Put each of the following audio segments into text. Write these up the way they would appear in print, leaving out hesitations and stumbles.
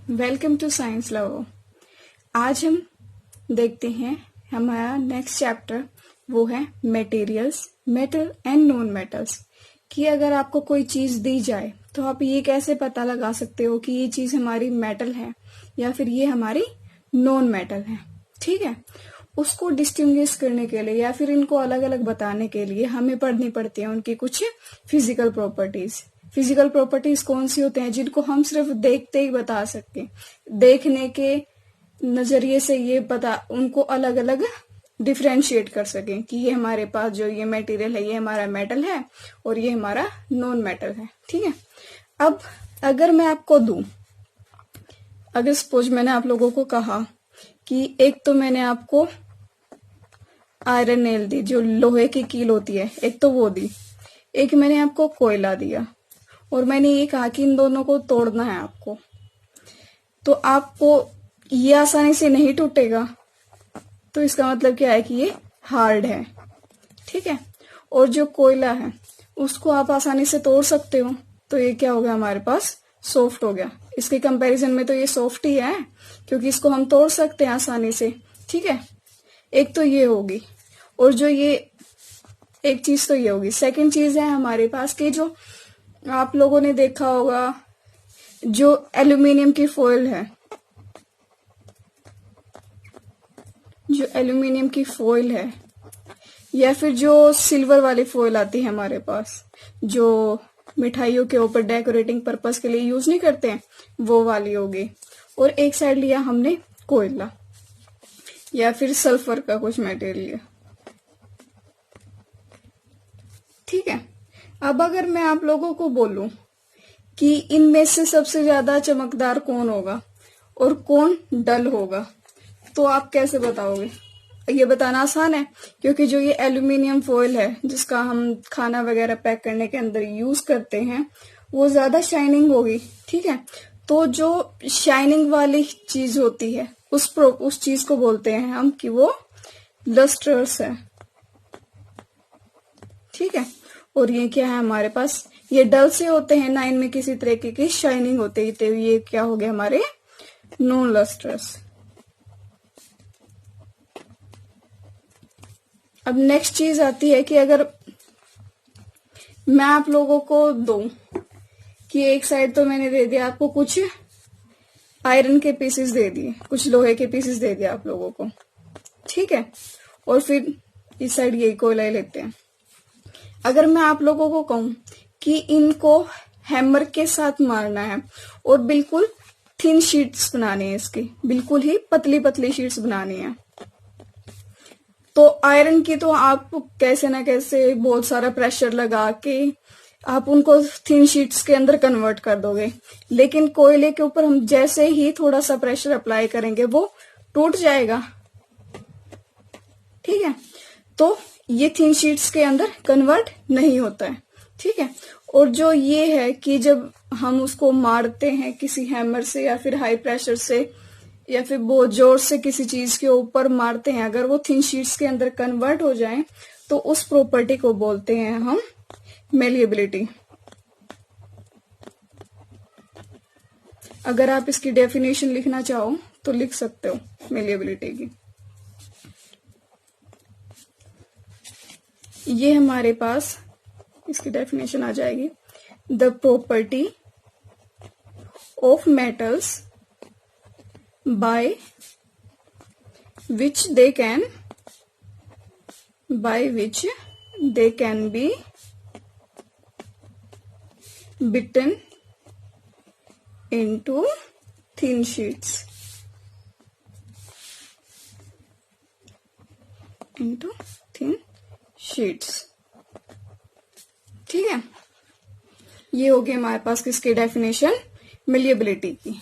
Welcome to science love. आज हम देखते हैं हमारा नेक्स्ट चैप्टर, वो है materials, metal and non metals. कि अगर आपको कोई चीज दी जाए तो आप ये कैसे पता लगा सकते हो कि ये चीज हमारी मेटल है या फिर ये हमारी नॉन मेटल है। ठीक है, उसको डिस्टिंग्विश करने के लिए या फिर इनको अलग अलग बताने के लिए हमें पढ़नी पड़ती है उनकी कुछ फिजिकल प्रॉपर्टीज। फिजिकल प्रॉपर्टीज कौन सी होते हैं जिनको हम सिर्फ देखते ही बता सकते हैं, देखने के नजरिए से ये पता उनको अलग अलग डिफ्रेंशिएट कर सकें कि ये हमारे पास जो ये मटेरियल है ये हमारा मेटल है और ये हमारा नॉन मेटल है। ठीक है, अब अगर मैं आपको दूं, अगर सपोज मैंने आप लोगों को कहा कि एक तो मैंने आपको आयरन नेल दी जो लोहे की कील होती है, एक तो वो दी, एक मैंने आपको कोयला दिया और मैंने ये कहा कि इन दोनों को तोड़ना है आपको, तो आपको ये आसानी से नहीं टूटेगा, तो इसका मतलब क्या है कि ये हार्ड है। ठीक है, और जो कोयला है उसको आप आसानी से तोड़ सकते हो, तो ये क्या हो गया हमारे पास, सॉफ्ट हो गया। इसके कंपैरिजन में तो ये सॉफ्ट ही है क्योंकि इसको हम तोड़ सकते हैं आसानी से। ठीक है, एक तो ये होगी, और जो ये एक चीज तो ये होगी। सेकंड चीज है हमारे पास कि जो आप लोगों ने देखा होगा जो एल्यूमिनियम की फॉइल है, जो एल्यूमिनियम की फॉइल है या फिर जो सिल्वर वाली फॉइल आती है हमारे पास, जो मिठाइयों के ऊपर डेकोरेटिंग पर्पस के लिए यूज नहीं करते हैं, वो वाली होगी। और एक साइड लिया हमने कोयला या फिर सल्फर का कुछ मटेरियल। ठीक है, अब अगर मैं आप लोगों को बोलूं कि इनमें से सबसे ज्यादा चमकदार कौन होगा और कौन डल होगा, तो आप कैसे बताओगे? ये बताना आसान है क्योंकि जो ये एल्यूमिनियम फॉइल है जिसका हम खाना वगैरह पैक करने के अंदर यूज करते हैं वो ज्यादा शाइनिंग होगी। ठीक है, तो जो शाइनिंग वाली चीज होती है उस चीज को बोलते हैं हम कि वो लस्ट्रस है। ठीक है, और ये क्या है हमारे पास, ये डल से होते हैं ना, इनमें किसी तरीके की शाइनिंग होती है, तो ये क्या हो गया हमारे नॉन लस्ट्रस। अब नेक्स्ट चीज आती है कि अगर मैं आप लोगों को दूं कि एक साइड तो मैंने दे दिया आपको कुछ आयरन के पीसेस दे दिए, कुछ लोहे के पीसेस दे दिया आप लोगों को। ठीक है, और फिर इस साइड यही कोयला लेते हैं। अगर मैं आप लोगों को कहूं कि इनको हैमर के साथ मारना है और बिल्कुल थिन शीट्स बनानी है, इसकी बिल्कुल ही पतली पतली शीट्स बनानी है, तो आयरन की तो आप कैसे ना कैसे बहुत सारा प्रेशर लगा के आप उनको थिन शीट्स के अंदर कन्वर्ट कर दोगे, लेकिन कोयले के ऊपर हम जैसे ही थोड़ा सा प्रेशर अप्लाई करेंगे वो टूट जाएगा। ठीक है, तो ये थिन शीट्स के अंदर कन्वर्ट नहीं होता है। ठीक है, और जो ये है कि जब हम उसको मारते हैं किसी हैमर से या फिर हाई प्रेशर से या फिर बहुत जोर से किसी चीज के ऊपर मारते हैं, अगर वो थिन शीट्स के अंदर कन्वर्ट हो जाए तो उस प्रॉपर्टी को बोलते हैं हम मेलिएबिलिटी। अगर आप इसकी डेफिनेशन लिखना चाहो तो लिख सकते हो मेलिएबिलिटी की। ये हमारे पास इसकी डेफिनेशन आ जाएगी, the property of metals by which they can be bitten into thin sheets, ठीक है, ये हो गई हमारे पास किसकी डेफिनेशन, मेलिएबिलिटी की।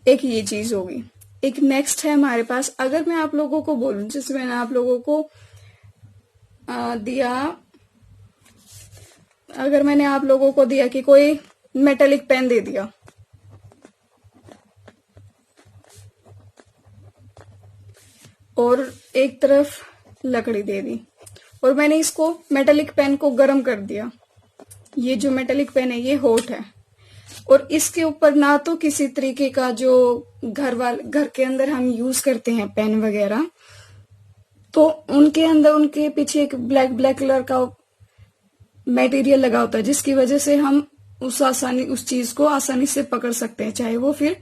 एक ये चीज होगी। एक नेक्स्ट है हमारे पास, अगर मैं आप लोगों को बोलूं, जैसे मैंने आप लोगों को दिया, अगर मैंने आप लोगों को दिया कि कोई मेटेलिक पेन दे दिया और एक तरफ लकड़ी दे दी और मैंने इसको मेटेलिक पेन को गर्म कर दिया, ये जो मेटेलिक पेन है ये हॉट है, और इसके ऊपर ना तो किसी तरीके का जो घर के अंदर हम यूज करते हैं पेन वगैरह, तो उनके अंदर उनके पीछे एक ब्लैक ब्लैक कलर का मटेरियल लगा होता है, जिसकी वजह से हम उस चीज को आसानी से पकड़ सकते हैं, चाहे वो फिर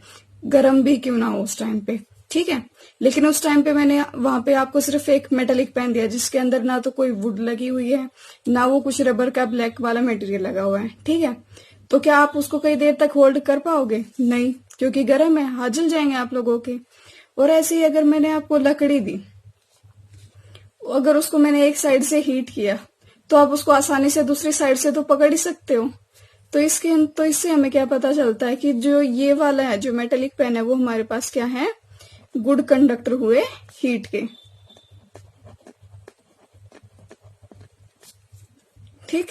गर्म भी क्यों ना हो उस टाइम पे। ठीक है, लेकिन उस टाइम पे मैंने वहां पे आपको सिर्फ एक मेटेलिक पेन दिया, जिसके अंदर ना तो कोई वुड लगी हुई है, ना वो कुछ रबर का ब्लैक वाला मटेरियल लगा हुआ है। ठीक है, तो क्या आप उसको कई देर तक होल्ड कर पाओगे? नहीं, क्योंकि गर्म है, हाथ जल जाएंगे आप लोगों के। और ऐसे ही अगर मैंने आपको लकड़ी दी, अगर उसको मैंने एक साइड से हीट किया, तो आप उसको आसानी से दूसरी साइड से तो पकड़ ही सकते हो। तो इससे हमें क्या पता चलता है कि जो ये वाला है, जो मेटेलिक पेन है, वो हमारे पास क्या है, गुड कंडक्टर हुए हीट के। ठीक,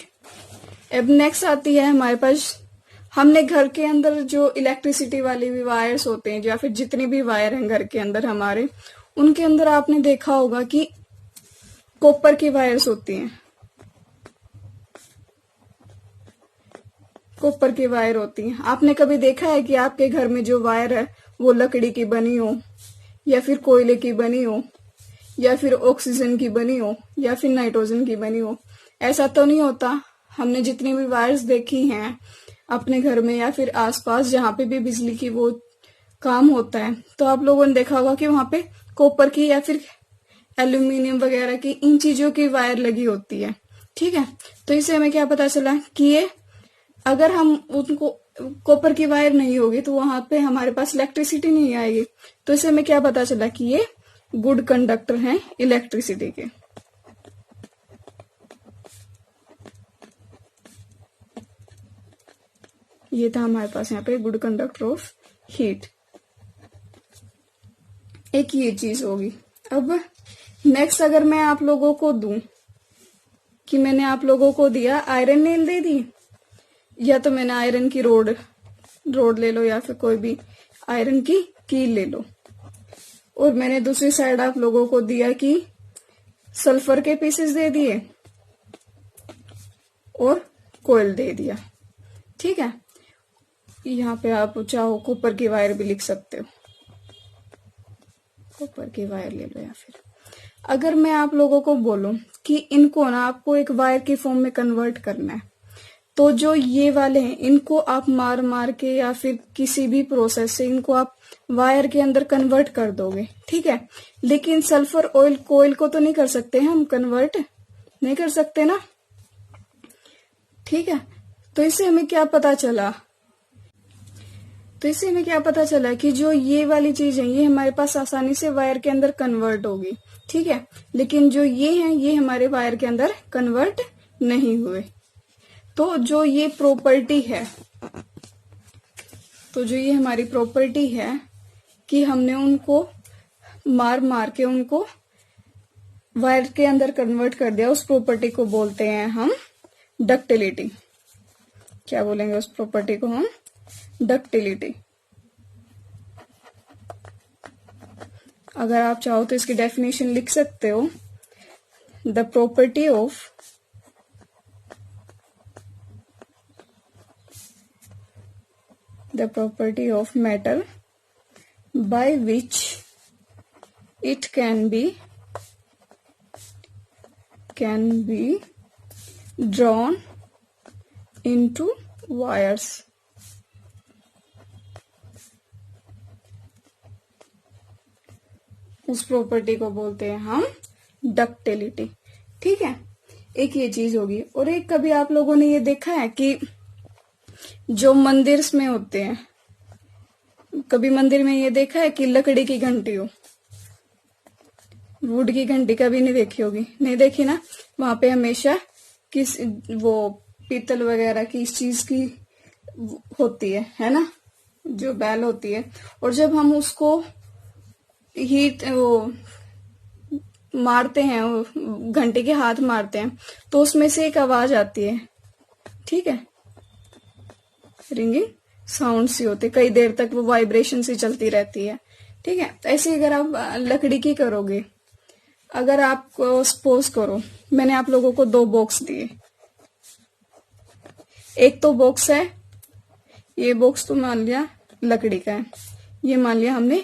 अब नेक्स्ट आती है हमारे पास, हमने घर के अंदर जो इलेक्ट्रिसिटी वाली भी वायर्स होते हैं, या फिर जितनी भी वायर हैं घर के अंदर हमारे, उनके अंदर आपने देखा होगा कि कॉपर की वायर्स होती हैं, कॉपर की वायर होती है। आपने कभी देखा है कि आपके घर में जो वायर है वो लकड़ी की बनी हो, या फिर कोयले की बनी हो, या फिर ऑक्सीजन की बनी हो, या फिर नाइट्रोजन की बनी हो? ऐसा तो नहीं होता। हमने जितनी भी वायर्स देखी हैं अपने घर में या फिर आसपास जहाँ पे भी बिजली की वो काम होता है, तो आप लोगों ने देखा होगा कि वहां पे कॉपर की या फिर एल्यूमिनियम वगैरह की इन चीजों की वायर लगी होती है। ठीक है, तो इससे हमें क्या पता चला कि ये अगर हम उनको कॉपर की वायर नहीं होगी तो वहां पे हमारे पास इलेक्ट्रिसिटी नहीं आएगी। तो इससे हमें क्या पता चला कि ये गुड कंडक्टर हैं इलेक्ट्रिसिटी के। ये था हमारे पास यहाँ पे गुड कंडक्टर ऑफ हीट। एक ये चीज होगी। अब नेक्स्ट अगर मैं आप लोगों को दूं कि मैंने आप लोगों को दिया आयरन नेल दे दी, या तो मैंने आयरन की रोड ले लो, या फिर कोई भी आयरन की कील ले लो, और मैंने दूसरी साइड आप लोगों को दिया कि सल्फर के पीसेस दे दिए और कोयल दे दिया। ठीक है, यहाँ पे आप चाहो कॉपर की वायर भी लिख सकते हो, कॉपर की वायर ले लो। या फिर अगर मैं आप लोगों को बोलूं कि इनको ना आपको एक वायर की फॉर्म में कन्वर्ट करना है, तो जो ये वाले हैं इनको आप मार मार के या फिर किसी भी प्रोसेस से इनको आप वायर के अंदर कन्वर्ट कर दोगे। ठीक है, लेकिन सल्फर ऑयल कोयल को तो नहीं कर सकते हम कन्वर्ट, नहीं कर सकते ना। ठीक है, तो इससे हमें क्या पता चला, कि जो ये वाली चीज है ये हमारे पास आसानी से वायर के अंदर कन्वर्ट होगी। ठीक है, लेकिन जो ये हैं ये हमारे वायर के अंदर कन्वर्ट नहीं हुए। तो जो ये प्रॉपर्टी है, हमारी प्रॉपर्टी है कि हमने उनको मार मार के उनको वायर के अंदर कन्वर्ट कर दिया, उस प्रॉपर्टी को बोलते हैं हम डक्टिलिटी। क्या बोलेंगे उस प्रॉपर्टी को हम? डक्टिलिटी। अगर आप चाहो तो इसकी डेफिनेशन लिख सकते हो, the property of metal by which it can be drawn into wires। उस प्रॉपर्टी को बोलते हैं हम डक्टिलिटी। ठीक है, एक ये चीज होगी। और एक कभी आप लोगों ने ये देखा है कि जो मंदिर में होते हैं, कभी मंदिर में ये देखा है कि लकड़ी की घंटी हो, वुड की घंटी कभी नहीं देखी होगी, नहीं देखी ना। वहां पे हमेशा वो पीतल वगैरह की इस चीज की होती है ना, जो बैल होती है। और जब हम उसको वो मारते हैं, घंटे के हाथ मारते हैं, तो उसमें से एक आवाज आती है। ठीक है, रिंगिंग साउंड सी होती है, कई देर तक वो वाइब्रेशन सी चलती रहती है। ठीक है, ऐसे अगर आप लकड़ी की करोगे, अगर आप सपोज करो मैंने आप लोगों को 2 बॉक्स दिए, एक तो बॉक्स है ये बॉक्स तो मान लिया लकड़ी का है, ये मान लिया हमने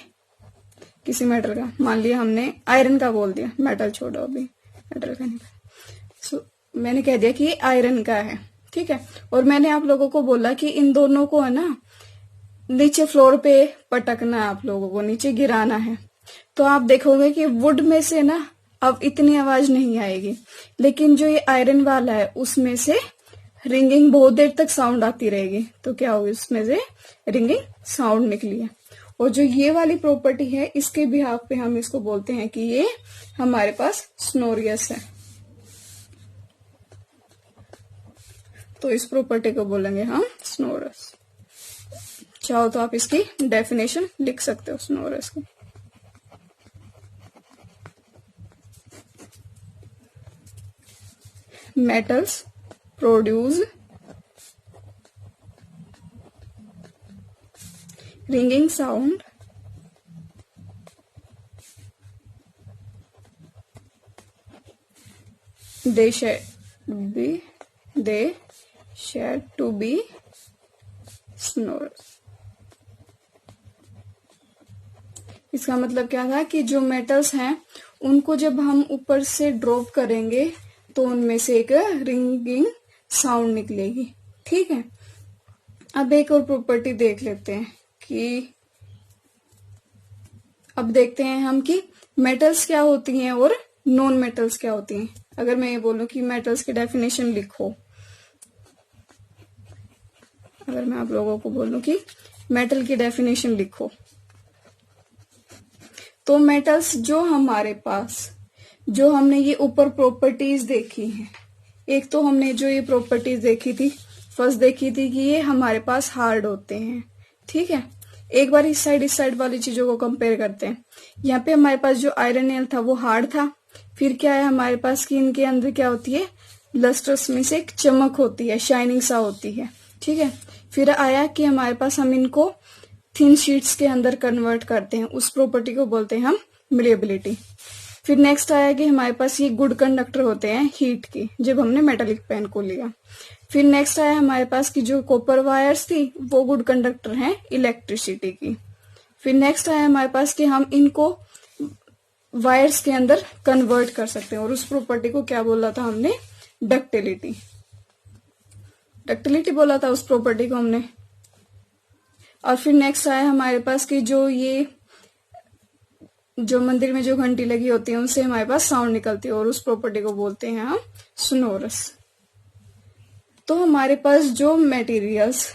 किसी मेटल का, मान लिया हमने आयरन का बोल दिया, मेटल छोड़ो अभी, मेटल का नहीं। सो मैंने कह दिया कि ये आयरन का है, ठीक है। और मैंने आप लोगों को बोला कि इन दोनों को है ना नीचे फ्लोर पे पटकना है, आप लोगों को नीचे गिराना है। तो आप देखोगे कि वुड में से ना अब इतनी आवाज नहीं आएगी, लेकिन जो ये आयरन वाला है उसमें से रिंगिंग बहुत देर तक साउंड आती रहेगी। तो क्या होगी, उसमें से रिंगिंग साउंड निकली है। और जो ये वाली प्रॉपर्टी है इसके बिहाफ पे हम इसको बोलते हैं कि ये हमारे पास स्नोरियस है। तो इस प्रॉपर्टी को बोलेंगे हम स्नोरस। चाहो तो आप इसकी डेफिनेशन लिख सकते हो स्नोरस की। Metals produce ringing sound they should to be snores। इसका मतलब क्या था कि जो मेटल्स हैं उनको जब हम ऊपर से ड्रॉप करेंगे तो उनमें से एक रिंगिंग साउंड निकलेगी, ठीक है। अब एक और प्रॉपर्टी देख लेते हैं कि अब देखते हैं हम कि मेटल्स क्या होती हैं और नॉन मेटल्स क्या होती हैं। अगर मैं ये बोलूं कि मेटल्स की डेफिनेशन लिखो, अगर मैं आप लोगों को बोलूं कि मेटल की डेफिनेशन लिखो, तो मेटल्स जो हमारे पास, जो हमने ये ऊपर प्रॉपर्टीज देखी हैं, एक तो हमने जो ये प्रॉपर्टीज देखी थी, फर्स्ट देखी थी कि ये हमारे पास हार्ड होते हैं, ठीक है। एक बार इस साइड वाली चीजों को कंपेयर करते हैं। यहाँ पे हमारे पास जो आयरन नेल था वो हार्ड था। फिर क्या है हमारे पास कि इनके अंदर क्या होती है, लस्टर्स में से एक चमक होती है, शाइनिंग सा होती है, ठीक है। फिर आया कि हमारे पास हम इनको थिन शीट्स के अंदर कन्वर्ट करते हैं, उस प्रॉपर्टी को बोलते हैं हम मलेबिलिटी। फिर नेक्स्ट आया कि हमारे पास ये गुड कंडक्टर होते हैं हीट के, जब हमने मेटालिक पेन को लिया। फिर नेक्स्ट आया हमारे पास कि जो कॉपर वायर्स थी वो गुड कंडक्टर हैं इलेक्ट्रिसिटी की। फिर नेक्स्ट आया हमारे पास कि हम इनको वायर्स के अंदर कन्वर्ट कर सकते हैं, और उस प्रॉपर्टी को क्या बोला था हमने, डक्टिलिटी। डक्टिलिटी बोला था उस प्रॉपर्टी को हमने। और फिर नेक्स्ट आया हमारे पास कि जो मंदिर में जो घंटी लगी होती है उनसे हमारे पास साउंड निकलती है, और उस प्रॉपर्टी को बोलते हैं हम सोनोरस। तो हमारे पास जो मटेरियल्स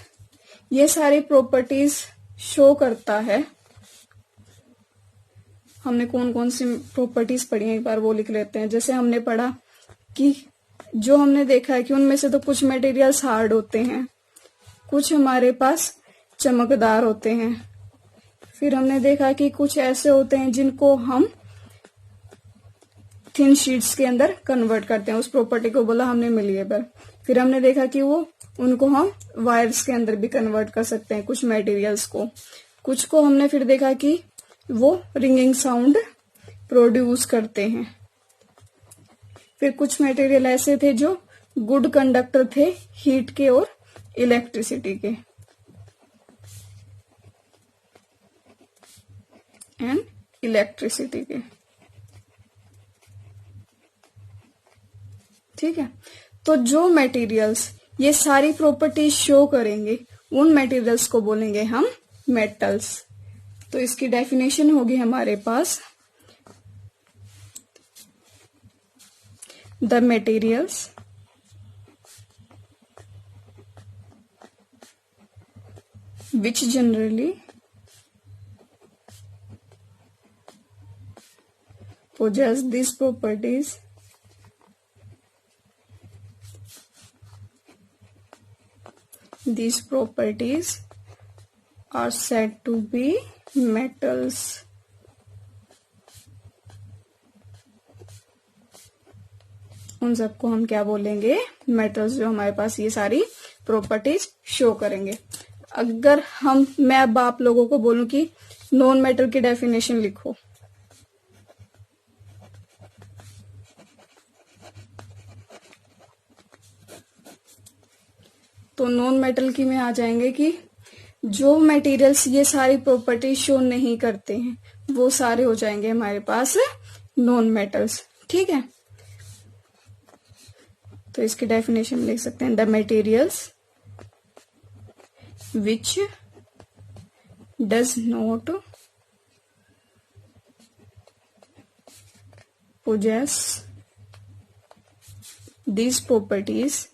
ये सारी प्रॉपर्टीज शो करता है, हमने कौन कौन सी प्रॉपर्टीज पढ़ी हैं एक बार वो लिख लेते हैं। जैसे हमने पढ़ा कि जो हमने देखा है कि उनमें से तो कुछ मटेरियल्स हार्ड होते हैं, कुछ हमारे पास चमकदार होते हैं। फिर हमने देखा कि कुछ ऐसे होते हैं जिनको हम थिन शीट्स के अंदर कन्वर्ट करते हैं, उस प्रॉपर्टी को बोला हमने मलेबल। फिर हमने देखा कि उनको हम वायर्स के अंदर भी कन्वर्ट कर सकते हैं, कुछ मटेरियल्स को। कुछ को हमने फिर देखा कि वो रिंगिंग साउंड प्रोड्यूस करते हैं। फिर कुछ मटेरियल ऐसे थे जो गुड कंडक्टर थे हीट के और इलेक्ट्रिसिटी के एंड इलेक्ट्रिसिटी के, ठीक है। तो जो मटेरियल्स ये सारी प्रॉपर्टीज शो करेंगे उन मटेरियल्स को बोलेंगे हम मेटल्स। तो इसकी डेफिनेशन होगी हमारे पास, the materials which generally possess these properties are said to be metals। उन सबको हम क्या बोलेंगे, मेटल्स, जो हमारे पास ये सारी प्रॉपर्टीज शो करेंगे। अगर मैं अब आप लोगों को बोलूं कि नॉन मेटल की डेफिनेशन लिखो, तो नॉन मेटल की में आ जाएंगे कि जो मटेरियल्स ये सारी प्रॉपर्टी शो नहीं करते हैं वो सारे हो जाएंगे हमारे पास नॉन मेटल्स। ठीक है, तो इसकी डेफिनेशन लिख सकते हैं, the materials which does not possess these properties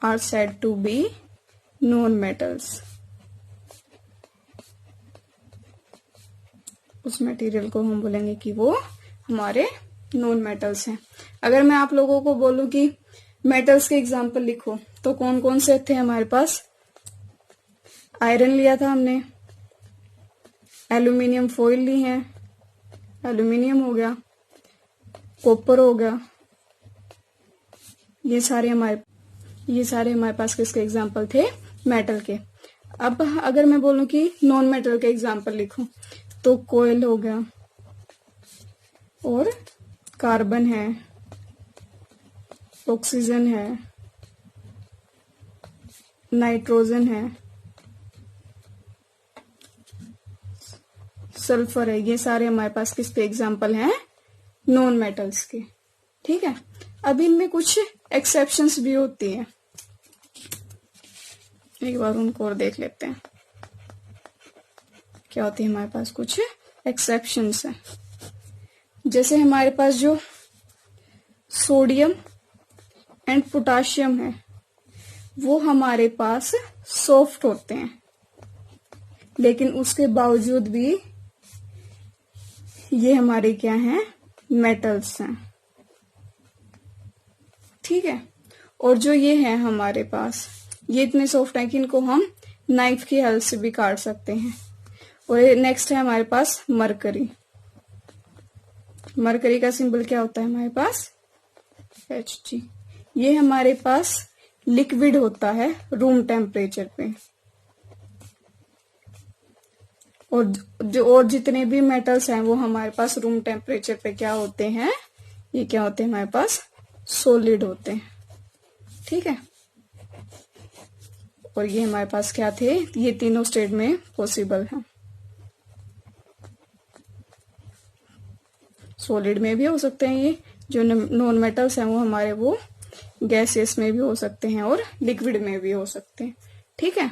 are said to be known metals। उस मटेरियल को हम बोलेंगे कि वो हमारे नॉन मेटल्स हैं। अगर मैं आप लोगों को बोलूं कि मेटल्स के एग्जाम्पल लिखो तो कौन कौन से थे हमारे पास? आयरन लिया था हमने, एल्यूमिनियम फॉइल ली है, एल्यूमिनियम हो गया, कॉपर हो गया, ये सारे हमारे पास किसके एग्जाम्पल थे? मेटल के। अब अगर मैं बोलूं कि नॉन मेटल के एग्जाम्पल लिखूं तो कोयल हो गया, और कार्बन है, ऑक्सीजन है, नाइट्रोजन है, सल्फर है, ये सारे हमारे पास किसके एग्जाम्पल हैं? नॉन मेटल्स के। ठीक है, अब इनमें कुछ एक्सेप्शंस भी होती हैं, एक बार उनको और देख लेते हैं क्या होती है हमारे पास। कुछ एक्सेप्शंस हैं, जैसे हमारे पास जो सोडियम एंड पोटाशियम है वो हमारे पास सॉफ्ट होते हैं, लेकिन उसके बावजूद भी ये हमारे क्या हैं? मेटल्स हैं। ठीक है, और जो ये है हमारे पास, ये इतने सॉफ्ट हैं कि इनको हम नाइफ की हेल्प से भी काट सकते हैं। और नेक्स्ट है हमारे पास मरकरी। मरकरी का सिंबल क्या होता है हमारे पास? Hg। ये हमारे पास लिक्विड होता है रूम टेम्परेचर पे, और जितने भी मेटल्स हैं वो हमारे पास रूम टेम्परेचर पे क्या होते हैं? ये क्या होते हैं हमारे पास? सॉलिड होते हैं। ठीक है, और ये हमारे पास क्या थे? ये तीनों स्टेट में पॉसिबल है। सॉलिड में भी हो सकते हैं, ये जो नॉन मेटल्स हैं वो हमारे वो गैसेस में भी हो सकते हैं और लिक्विड में भी हो सकते हैं। ठीक है,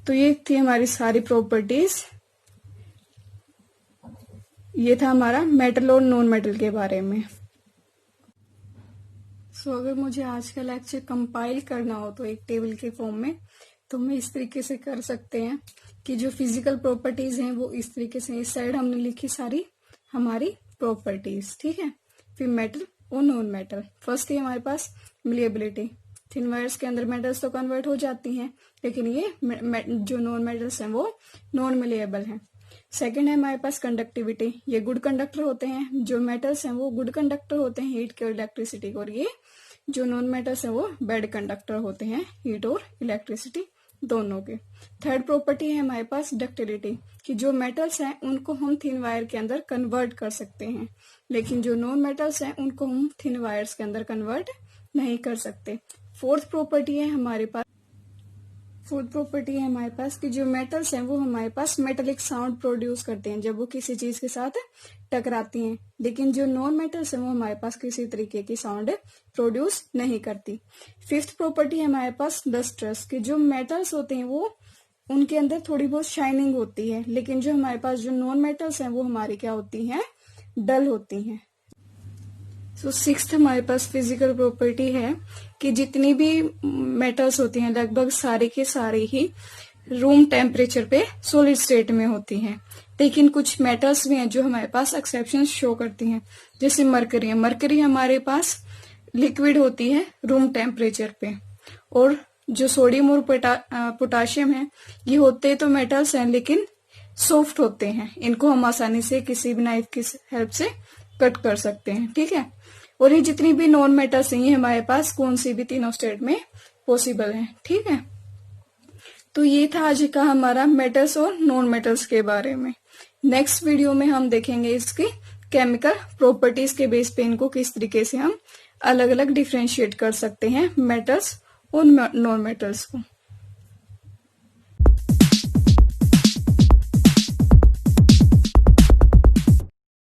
तो ये थी हमारी सारी प्रॉपर्टीज। ये था हमारा मेटल और नॉन मेटल के बारे में। अगर मुझे आज का लेक्चर कंपाइल करना हो तो एक टेबल के फॉर्म में, तो हम इस तरीके से कर सकते हैं कि जो फिजिकल प्रॉपर्टीज हैं वो इस तरीके से, इस साइड हमने लिखी सारी हमारी प्रॉपर्टीज। ठीक है, फिर मेटल और नॉन मेटल। फर्स्ट है हमारे पास मिलिएबिलिटी, थिन वायर्स के अंदर मेटल्स तो कन्वर्ट हो जाती हैं, लेकिन ये जो नॉन मेटल्स हैं वो नॉन मिलिएबल हैं। सेकंड है हमारे पास कंडक्टिविटी, ये गुड कंडक्टर होते हैं, जो मेटल्स हैं वो गुड कंडक्टर होते हैं हीट के और इलेक्ट्रिसिटी को, और ये जो नॉन मेटल्स हैं वो बैड कंडक्टर होते हैं हीट और इलेक्ट्रिसिटी दोनों के। थर्ड प्रॉपर्टी है हमारे पास डक्टिलिटी, कि जो मेटल्स हैं उनको हम थिन वायर के अंदर कन्वर्ट कर सकते हैं, लेकिन जो नॉन मेटल्स हैं उनको हम थिन वायर्स के अंदर कन्वर्ट नहीं कर सकते। फोर्थ प्रॉपर्टी है हमारे पास कि जो मेटल्स हैं वो हमारे पास मेटेलिक साउंड प्रोड्यूस करते हैं जब वो किसी चीज के साथ टकराती हैं, लेकिन जो नॉन मेटल्स हैं वो हमारे पास किसी तरीके की साउंड प्रोड्यूस नहीं करती। फिफ्थ प्रॉपर्टी है हमारे पास लस्ट्रस, कि जो मेटल्स होते हैं वो उनके अंदर थोड़ी बहुत शाइनिंग होती है, लेकिन जो हमारे पास जो नॉन मेटल्स हैं वो हमारी क्या होती हैं? डल होती हैं। सिक्स्थ हमारे पास फिजिकल प्रॉपर्टी है कि जितनी भी मेटल्स होती हैं लगभग सारे के सारे ही रूम टेम्परेचर पे सॉलिड स्टेट में होती हैं, लेकिन कुछ मेटल्स भी हैं जो हमारे पास एक्सेप्शन शो करती हैं, जैसे मरकरी है। मरकरी हमारे पास लिक्विड होती है रूम टेम्परेचर पे, और जो सोडियम और पोटाशियम है ये होते तो मेटल्स हैं लेकिन सॉफ्ट होते हैं, इनको हम आसानी से किसी भी नाइफ की हेल्प से कट कर सकते हैं। ठीक है, और ये जितनी भी नॉन मेटल्स हैं ये हमारे पास कौन सी भी तीनों स्टेट में पॉसिबल है। ठीक है, तो ये था आज का हमारा मेटल्स और नॉन मेटल्स के बारे में। नेक्स्ट वीडियो में हम देखेंगे इसकी केमिकल प्रॉपर्टीज के बेस पे इनको किस तरीके से हम अलग अलग डिफ्रेंशिएट कर सकते हैं मेटल्स और नॉन मेटल्स को।